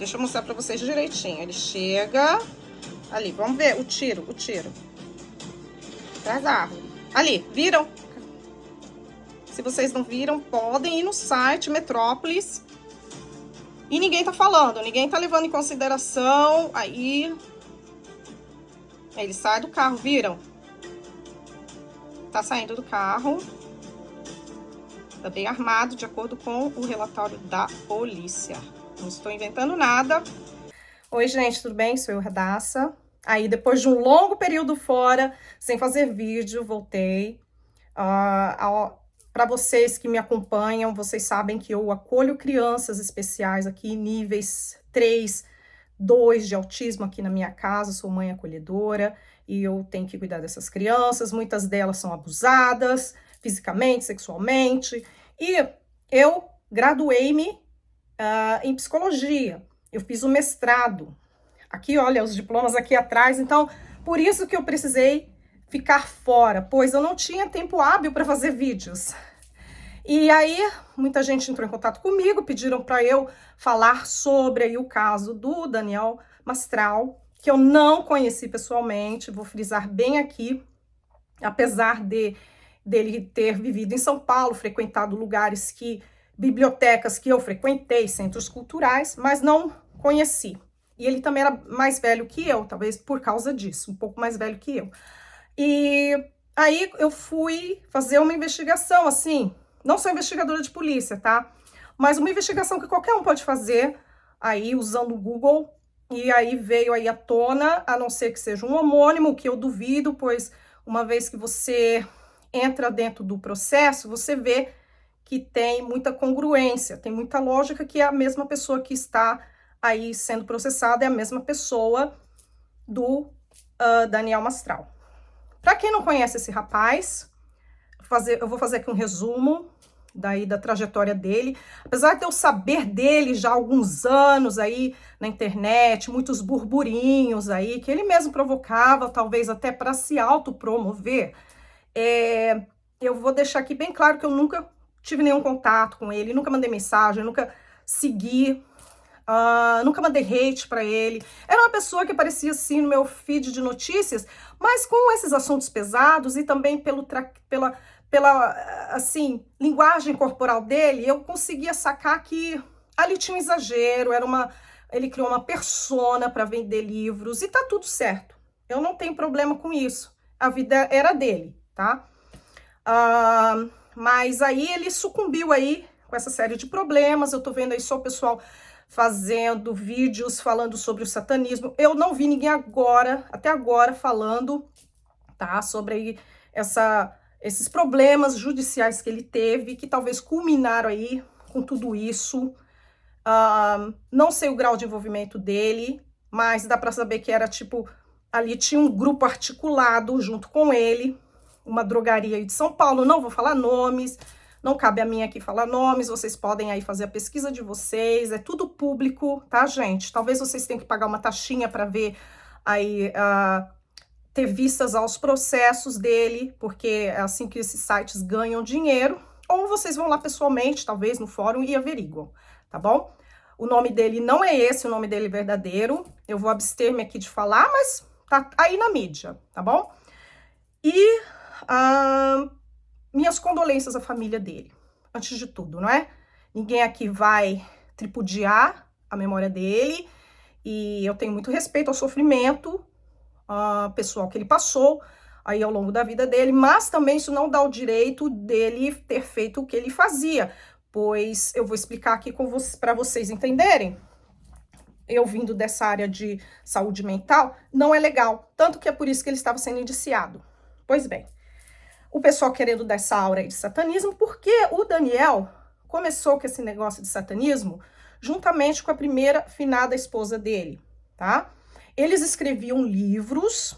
Deixa eu mostrar pra vocês direitinho. Ele chega ali, vamos ver o tiro, atrás da árvore. Ali, viram? Se vocês não viram, podem ir no site Metrópolis. E ninguém tá falando, ninguém tá levando em consideração. Aí ele sai do carro, viram? Tá saindo do carro. Tá bem armado, de acordo com o relatório da polícia. Não estou inventando nada. Oi, gente, tudo bem? Sou eu, Radassa. Aí, depois de um longo período fora, sem fazer vídeo, voltei. Para vocês que me acompanham, vocês sabem que eu acolho crianças especiais aqui, níveis 3, 2 de autismo aqui na minha casa. Sou mãe acolhedora e eu tenho que cuidar dessas crianças. Muitas delas são abusadas fisicamente, sexualmente. E eu graduei-me em psicologia. Eu fiz o mestrado. Aqui, olha, os diplomas aqui atrás. Então, por isso que eu precisei ficar fora, pois eu não tinha tempo hábil para fazer vídeos. E aí, muita gente entrou em contato comigo, pediram para eu falar sobre aí o caso do Daniel Mastral, que eu não conheci pessoalmente, vou frisar bem aqui, apesar dele ter vivido em São Paulo, frequentado lugares bibliotecas que eu frequentei, centros culturais, mas não conheci. E ele também era mais velho que eu, talvez por causa disso, um pouco mais velho que eu. E aí eu fui fazer uma investigação, assim, não sou investigadora de polícia, tá? Mas uma investigação que qualquer um pode fazer, aí usando o Google, e aí veio aí à tona, a não ser que seja um homônimo, que eu duvido, pois uma vez que você entra dentro do processo, você vê que tem muita congruência, tem muita lógica, que é a mesma pessoa que está aí sendo processada, é a mesma pessoa do Daniel Mastral. Para quem não conhece esse rapaz, eu vou fazer aqui um resumo da trajetória dele. Apesar de eu saber dele já há alguns anos aí na internet, muitos burburinhos aí, que ele mesmo provocava, talvez até para se autopromover, eu vou deixar aqui bem claro que eu nunca tive nenhum contato com ele, nunca mandei mensagem, nunca segui, nunca mandei hate para ele. Era uma pessoa que aparecia assim no meu feed de notícias, mas com esses assuntos pesados e também pela assim, linguagem corporal dele, eu conseguia sacar que ali tinha um exagero, ele criou uma persona para vender livros e tá tudo certo. Eu não tenho problema com isso. A vida era dele, tá? Mas aí ele sucumbiu aí com essa série de problemas. Eu tô vendo aí só o pessoal fazendo vídeos falando sobre o satanismo. Eu não vi ninguém até agora falando, tá, sobre aí esses problemas judiciais que ele teve, que talvez culminaram aí com tudo isso. Não sei o grau de envolvimento dele, mas dá para saber que era tipo, ali tinha um grupo articulado junto com ele, uma drogaria aí de São Paulo. Não vou falar nomes, não cabe a mim aqui falar nomes, vocês podem aí fazer a pesquisa de vocês, é tudo público, tá, gente? Talvez vocês tenham que pagar uma taxinha para ver aí, ter vistas aos processos dele, porque é assim que esses sites ganham dinheiro, ou vocês vão lá pessoalmente, talvez no fórum, e averiguam, tá bom? O nome dele não é esse, o nome dele é verdadeiro, eu vou abster-me aqui de falar, mas tá aí na mídia, tá bom? E minhas condolências à família dele, antes de tudo, não é? Ninguém aqui vai tripudiar a memória dele, e eu tenho muito respeito ao sofrimento pessoal que ele passou aí ao longo da vida dele, mas também isso não dá o direito dele ter feito o que ele fazia, pois eu vou explicar aqui para vocês entenderem. Eu vindo dessa área de saúde mental, não é legal, tanto que é por isso que ele estava sendo indiciado. Pois bem, o pessoal querendo dar essa aura aí de satanismo, porque o Daniel começou com esse negócio de satanismo juntamente com a primeira finada esposa dele, tá? Eles escreviam livros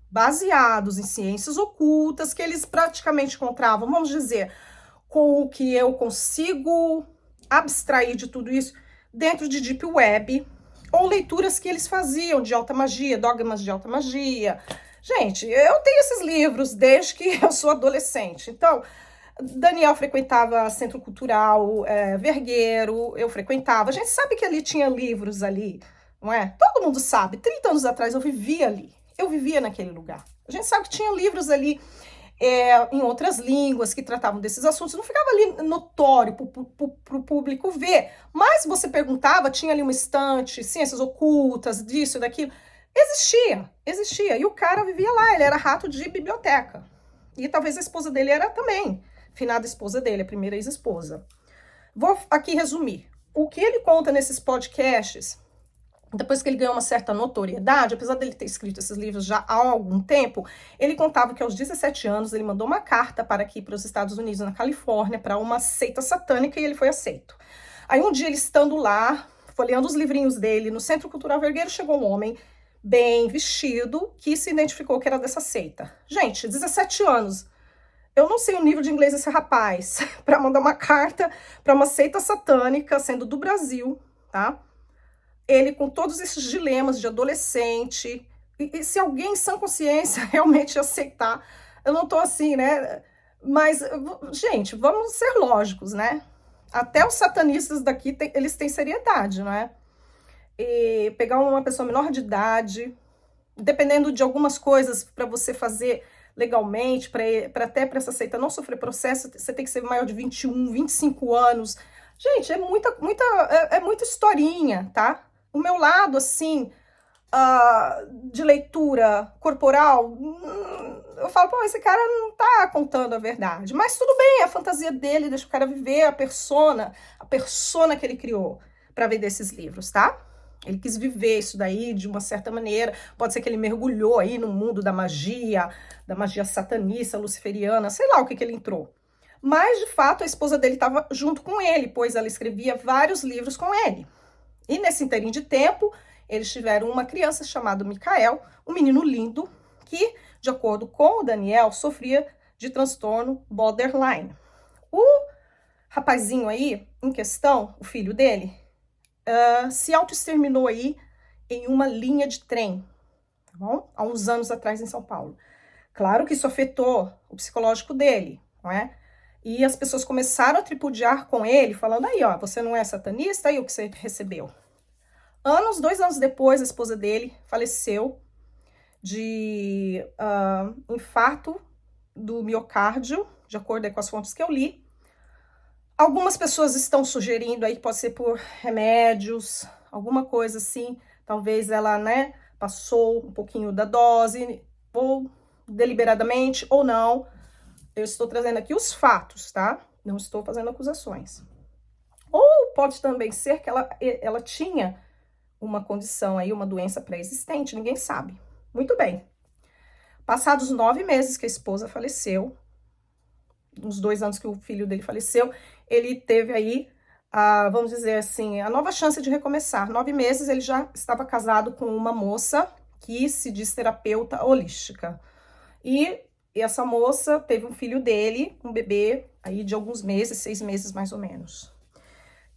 baseados em ciências ocultas, que eles praticamente encontravam, vamos dizer, com o que eu consigo abstrair de tudo isso, dentro de Deep Web, ou leituras que eles faziam de alta magia, dogmas de alta magia. Gente, eu tenho esses livros desde que eu sou adolescente, então Daniel frequentava Centro Cultural, Vergueiro, eu frequentava. A gente sabe que ali tinha livros ali, não é? Todo mundo sabe. 30 anos atrás eu vivia ali. Eu vivia naquele lugar. A gente sabe que tinha livros ali em outras línguas que tratavam desses assuntos. Não ficava ali notório para o público ver. Mas você perguntava, tinha ali uma estante, ciências ocultas, disso, daquilo. Existia. E o cara vivia lá, ele era rato de biblioteca. E talvez a esposa dele era também. Finada esposa dele, a primeira ex-esposa. Vou aqui resumir. O que ele conta nesses podcasts, depois que ele ganhou uma certa notoriedade, apesar dele ter escrito esses livros já há algum tempo, ele contava que aos 17 anos ele mandou uma carta para aqui, para os Estados Unidos, na Califórnia, para uma seita satânica, e ele foi aceito. Aí um dia ele estando lá, folheando os livrinhos dele, no Centro Cultural Vergueiro, chegou um homem bem vestido, que se identificou que era dessa seita. Gente, 17 anos. Eu não sei o nível de inglês desse rapaz para mandar uma carta para uma seita satânica, sendo do Brasil, tá? Ele com todos esses dilemas de adolescente. E se alguém em sã consciência realmente aceitar, eu não tô assim, né? Mas, gente, vamos ser lógicos, né? Até os satanistas daqui, eles têm seriedade, não é? E pegar uma pessoa menor de idade, dependendo de algumas coisas para você fazer legalmente, para até para essa seita não sofrer processo, você tem que ser maior de 21, 25 anos. Gente, é muita historinha, tá? O meu lado, assim, de leitura corporal, eu falo, pô, esse cara não tá contando a verdade. Mas tudo bem, a fantasia dele, deixa o cara viver a persona que ele criou para vender esses livros, tá? Ele quis viver isso daí de uma certa maneira. Pode ser que ele mergulhou aí no mundo da magia satanista, luciferiana, sei lá o que ele entrou. Mas, de fato, a esposa dele estava junto com ele, pois ela escrevia vários livros com ele. E nesse inteirinho de tempo, eles tiveram uma criança chamada Micael, um menino lindo, que, de acordo com o Daniel, sofria de transtorno borderline. O rapazinho aí, em questão, o filho dele, se autoexterminou aí em uma linha de trem, tá bom? Há uns anos atrás em São Paulo. Claro que isso afetou o psicológico dele, não é? E as pessoas começaram a tripudiar com ele, falando aí, ó, você não é satanista, aí o que você recebeu? 2 anos depois, a esposa dele faleceu de infarto do miocárdio, de acordo com as fontes que eu li. Algumas pessoas estão sugerindo aí que pode ser por remédios, alguma coisa assim. Talvez ela, né, passou um pouquinho da dose, ou deliberadamente, ou não. Eu estou trazendo aqui os fatos, tá? Não estou fazendo acusações. Ou pode também ser que ela tinha uma condição aí, uma doença pré-existente, ninguém sabe. Muito bem. Passados 9 meses que a esposa faleceu, uns 2 anos que o filho dele faleceu, ele teve aí, vamos dizer assim, a nova chance de recomeçar. 9 meses ele já estava casado com uma moça que se diz terapeuta holística. E essa moça teve um filho dele, um bebê aí de alguns meses, 6 meses mais ou menos.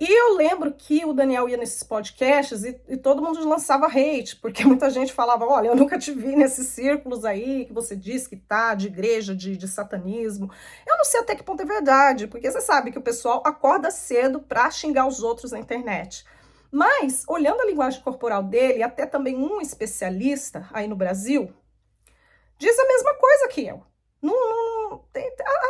E eu lembro que o Daniel ia nesses podcasts e todo mundo lançava hate, porque muita gente falava, olha, eu nunca te vi nesses círculos aí que você diz que tá, de igreja, de satanismo. Eu não sei até que ponto é verdade, porque você sabe que o pessoal acorda cedo pra xingar os outros na internet. Mas, olhando a linguagem corporal dele, até também um especialista aí no Brasil, diz a mesma coisa que eu.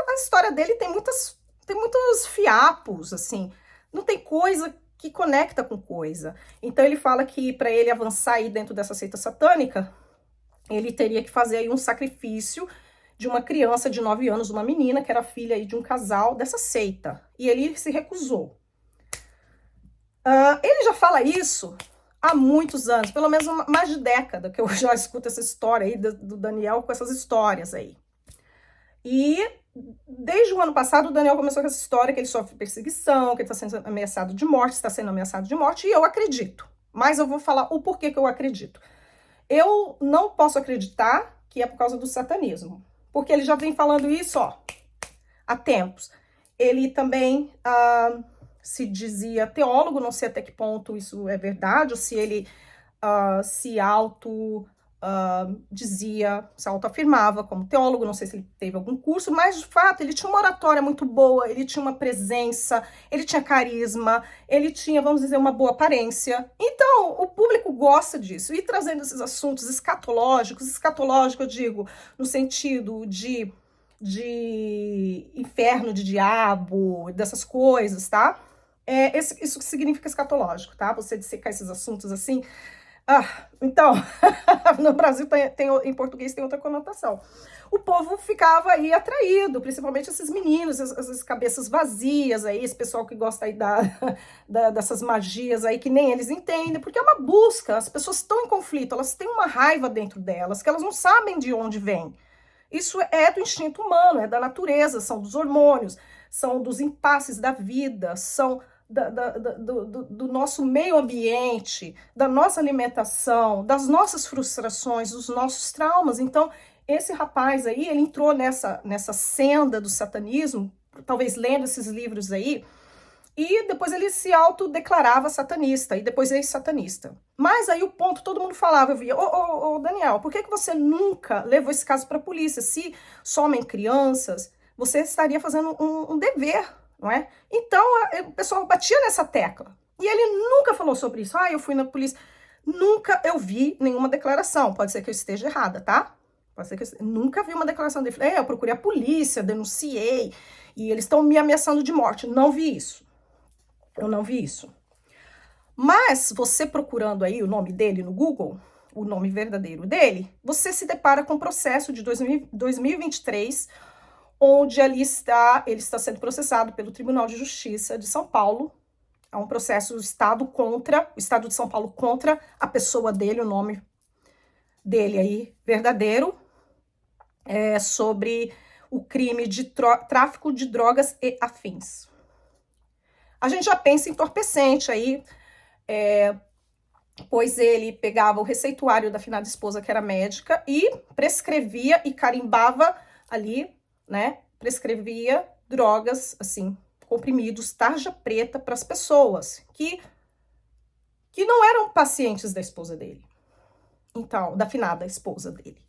A história dele tem muitos fiapos, assim. Não tem coisa que conecta com coisa. Então ele fala que para ele avançar aí dentro dessa seita satânica, ele teria que fazer aí um sacrifício de uma criança de 9 anos, uma menina que era filha aí de um casal dessa seita. E ele se recusou. Ele já fala isso há muitos anos, pelo menos mais de década que eu já escuto essa história aí do Daniel com essas histórias aí. E desde o ano passado, o Daniel começou com essa história que ele sofre perseguição, que ele está sendo ameaçado de morte, está sendo ameaçado de morte, e eu acredito. Mas eu vou falar o porquê que eu acredito. Eu não posso acreditar que é por causa do satanismo, porque ele já vem falando isso, ó, há tempos. Ele também se dizia teólogo, não sei até que ponto isso é verdade, ou se ele se auto dizia, se autoafirmava como teólogo, não sei se ele teve algum curso, mas de fato ele tinha uma oratória muito boa, ele tinha uma presença, ele tinha carisma, ele tinha, vamos dizer, uma boa aparência. Então, o público gosta disso. E trazendo esses assuntos escatológico eu digo, no sentido de inferno, de diabo, dessas coisas, tá? Isso que significa escatológico, tá? Você dissecar esses assuntos assim. Então, no Brasil em português tem outra conotação. O povo ficava aí atraído, principalmente esses meninos, essas cabeças vazias aí, esse pessoal que gosta aí dessas magias aí que nem eles entendem, porque é uma busca, as pessoas estão em conflito, elas têm uma raiva dentro delas, que elas não sabem de onde vem. Isso é do instinto humano, é da natureza, são dos hormônios, são dos impasses da vida, são do nosso meio ambiente, da nossa alimentação, das nossas frustrações, dos nossos traumas. Então, esse rapaz aí, ele entrou nessa senda do satanismo, talvez lendo esses livros aí, e depois ele se autodeclarava satanista, e depois ex-satanista. Mas aí o ponto, todo mundo falava, eu via, ô Daniel, por que você nunca levou esse caso para a polícia? Se somem crianças, você estaria fazendo um dever, não é? Então, o pessoal batia nessa tecla. E ele nunca falou sobre isso. Eu fui na polícia. Nunca eu vi nenhuma declaração. Pode ser que eu esteja errada, tá? Pode ser que eu nunca vi uma declaração dele. Eu procurei a polícia, denunciei, e eles estão me ameaçando de morte. Não vi isso. Eu não vi isso. Mas você procurando aí o nome dele no Google, o nome verdadeiro dele, você se depara com um processo de 2023, onde ele está sendo processado pelo Tribunal de Justiça de São Paulo. É um processo do Estado o Estado de São Paulo contra a pessoa dele, o nome dele aí verdadeiro, sobre o crime de tráfico de drogas e afins. A gente já pensa em entorpecente aí, pois ele pegava o receituário da finada esposa, que era médica, e prescrevia e carimbava ali, né? Prescrevia drogas, assim, comprimidos, tarja preta para as pessoas que não eram pacientes da esposa dele. Então, da finada esposa dele.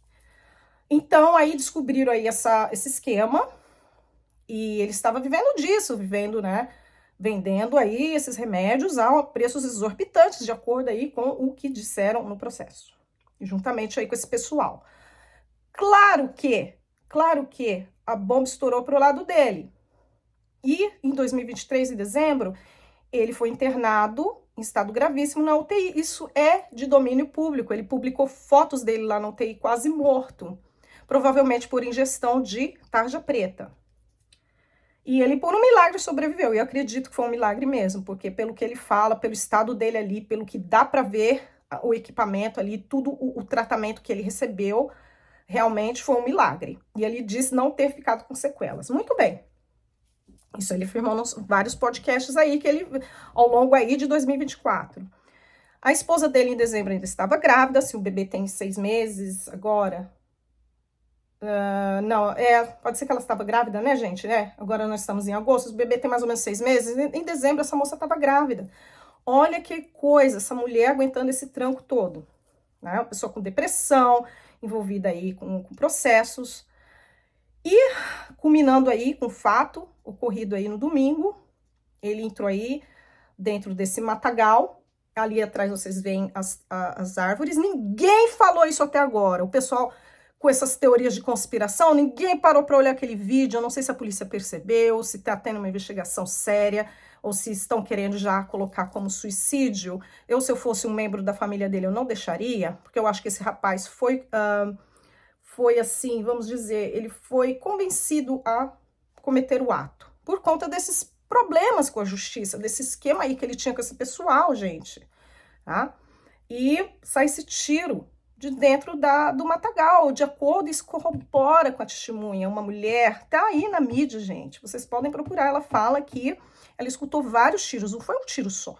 Então, aí descobriram aí esse esquema, e ele estava vivendo disso, né? Vendendo aí esses remédios a preços exorbitantes, de acordo aí com o que disseram no processo, juntamente aí com esse pessoal. Claro que a bomba estourou pro lado dele. E em 2023, em dezembro, ele foi internado em estado gravíssimo na UTI. Isso é de domínio público. Ele publicou fotos dele lá na UTI quase morto, provavelmente por ingestão de tarja preta. E ele, por um milagre, sobreviveu. E eu acredito que foi um milagre mesmo, porque pelo que ele fala, pelo estado dele ali, pelo que dá para ver, o equipamento ali, tudo o tratamento que ele recebeu, realmente foi um milagre. E ele disse não ter ficado com sequelas. Muito bem. Isso ele afirmou nos vários podcasts aí, que ele, ao longo aí de 2024. A esposa dele, em dezembro, ainda estava grávida. Se o bebê tem 6 meses agora... não, pode ser que ela estava grávida, né, gente? Agora nós estamos em agosto, o bebê tem mais ou menos 6 meses. Em dezembro, essa moça estava grávida. Olha que coisa, essa mulher aguentando esse tranco todo. Né? Uma pessoa com depressão, envolvida aí com processos. E culminando aí com o fato ocorrido aí no domingo, ele entrou aí dentro desse matagal. Ali atrás vocês veem as árvores. Ninguém falou isso até agora. O pessoal com essas teorias de conspiração, ninguém parou para olhar aquele vídeo. Eu não sei se a polícia percebeu, se está tendo uma investigação séria, ou se estão querendo já colocar como suicídio. Se eu fosse um membro da família dele, eu não deixaria, porque eu acho que esse rapaz foi assim, vamos dizer, ele foi convencido a cometer o ato, por conta desses problemas com a justiça, desse esquema aí que ele tinha com esse pessoal, gente, tá? E sai esse tiro de dentro do matagal, de acordo, isso corrobora com a testemunha, uma mulher, tá aí na mídia, gente, vocês podem procurar, ela fala que ela escutou vários tiros, não foi um tiro só.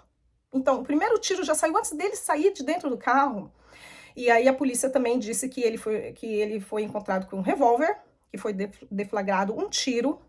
Então, o primeiro tiro já saiu antes dele sair de dentro do carro. E aí a polícia também disse que ele foi encontrado com um revólver, que foi deflagrado um tiro,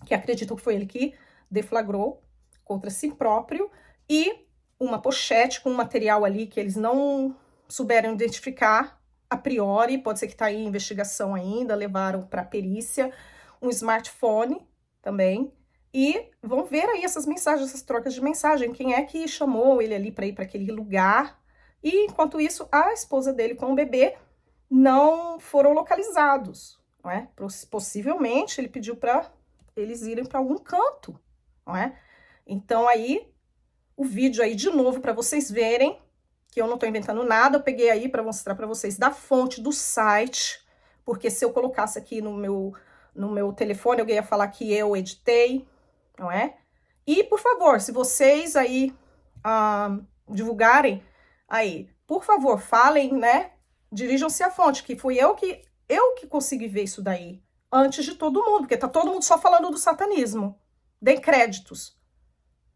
que acreditam que foi ele que deflagrou contra si próprio, e uma pochete com um material ali que eles não souberam identificar, a priori, pode ser que tá em investigação ainda, levaram para perícia, um smartphone também, e vão ver aí essas mensagens, essas trocas de mensagem, quem é que chamou ele ali para ir para aquele lugar, e enquanto isso, a esposa dele com o bebê não foram localizados, não é? Possivelmente ele pediu para eles irem para algum canto, não é? Então aí, o vídeo aí de novo para vocês verem, que eu não tô inventando nada, eu peguei aí para mostrar para vocês da fonte do site, porque se eu colocasse aqui no meu telefone, eu ia falar que eu editei, não é? E, por favor, se vocês aí divulgarem aí, por favor, falem, né? Dirijam-se à fonte, que fui eu que consegui ver isso daí, antes de todo mundo, porque tá todo mundo só falando do satanismo. Deem créditos.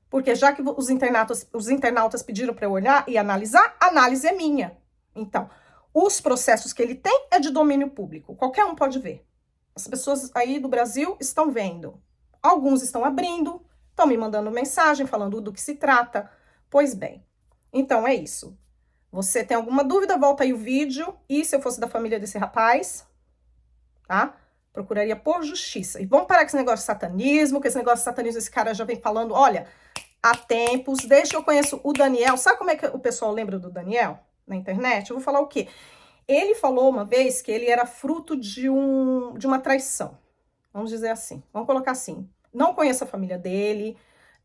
Porque já que os internautas pediram para eu olhar e analisar, a análise é minha. Então, os processos que ele tem é de domínio público. Qualquer um pode ver. As pessoas aí do Brasil estão vendo. Alguns estão abrindo, estão me mandando mensagem falando do que se trata. Pois bem, então é isso. Você tem alguma dúvida, volta aí o vídeo. E se eu fosse da família desse rapaz, tá? Procuraria por justiça. E vamos parar com esse negócio de satanismo, que esse negócio de satanismo, esse cara já vem falando, olha, há tempos, desde que eu conheço o Daniel, sabe como é que o pessoal lembra do Daniel na internet? Eu vou falar o quê? Ele falou uma vez que ele era fruto de uma traição, vamos dizer assim, vamos colocar assim, não conheço a família dele,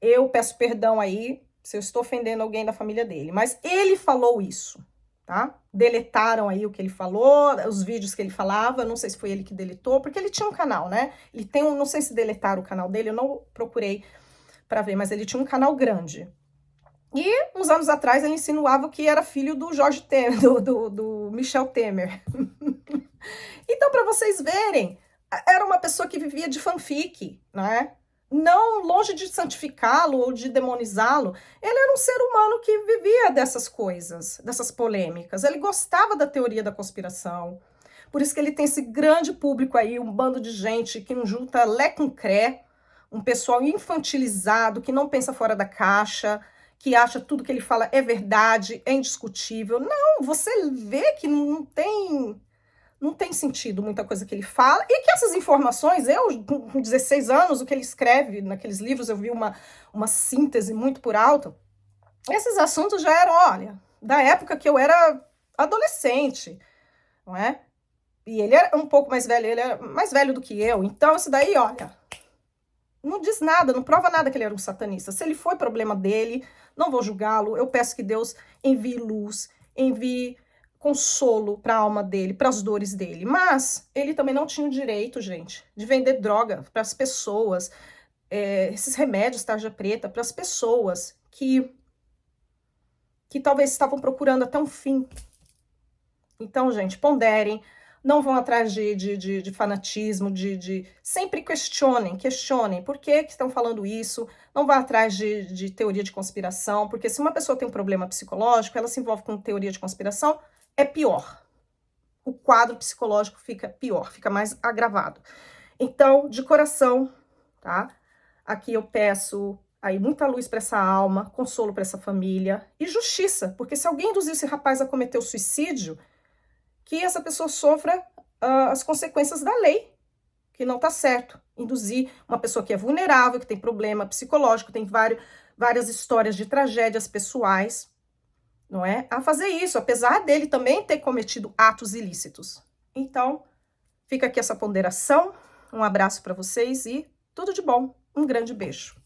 eu peço perdão aí se eu estou ofendendo alguém da família dele, mas ele falou isso, tá? Deletaram aí o que ele falou, os vídeos que ele falava, não sei se foi ele que deletou, porque ele tinha um canal, né? Ele tem não sei se deletaram o canal dele, eu não procurei para ver, mas ele tinha um canal grande. E uns anos atrás ele insinuava que era filho do Jorge Temer, do Michel Temer. Então, para vocês verem, era uma pessoa que vivia de fanfic, né? Não longe de santificá-lo ou de demonizá-lo, ele era um ser humano que vivia dessas coisas, dessas polêmicas. Ele gostava da teoria da conspiração. Por isso que ele tem esse grande público aí, um bando de gente que não junta lé com cré, um pessoal infantilizado, que não pensa fora da caixa, que acha tudo que ele fala é verdade, é indiscutível. Não, você vê que não tem sentido muita coisa que ele fala, e que essas informações, eu, com 16 anos, o que ele escreve naqueles livros, eu vi uma síntese muito por alto, esses assuntos já eram, olha, da época que eu era adolescente, não é? E ele era um pouco mais velho, ele era mais velho do que eu, então isso daí, olha, não diz nada, não prova nada que ele era um satanista. Se ele foi problema dele, não vou julgá-lo, eu peço que Deus envie luz, envie consolo para a alma dele, para as dores dele. Mas ele também não tinha o direito, gente, de vender droga para as pessoas, esses remédios tarja preta, para as pessoas que talvez estavam procurando até um fim. Então, gente, ponderem, não vão atrás de fanatismo, sempre questionem por que estão falando isso, não vá atrás de teoria de conspiração, porque se uma pessoa tem um problema psicológico, ela se envolve com teoria de conspiração, é pior. O quadro psicológico fica pior, fica mais agravado. Então, de coração, tá? Aqui eu peço aí muita luz para essa alma, consolo para essa família e justiça, porque se alguém induziu esse rapaz a cometer o suicídio, que essa pessoa sofra as consequências da lei, que não tá certo. Induzir uma pessoa que é vulnerável, que tem problema psicológico, tem várias histórias de tragédias pessoais, não é? A fazer isso, apesar dele também ter cometido atos ilícitos. Então, fica aqui essa ponderação, um abraço para vocês e tudo de bom. Um grande beijo.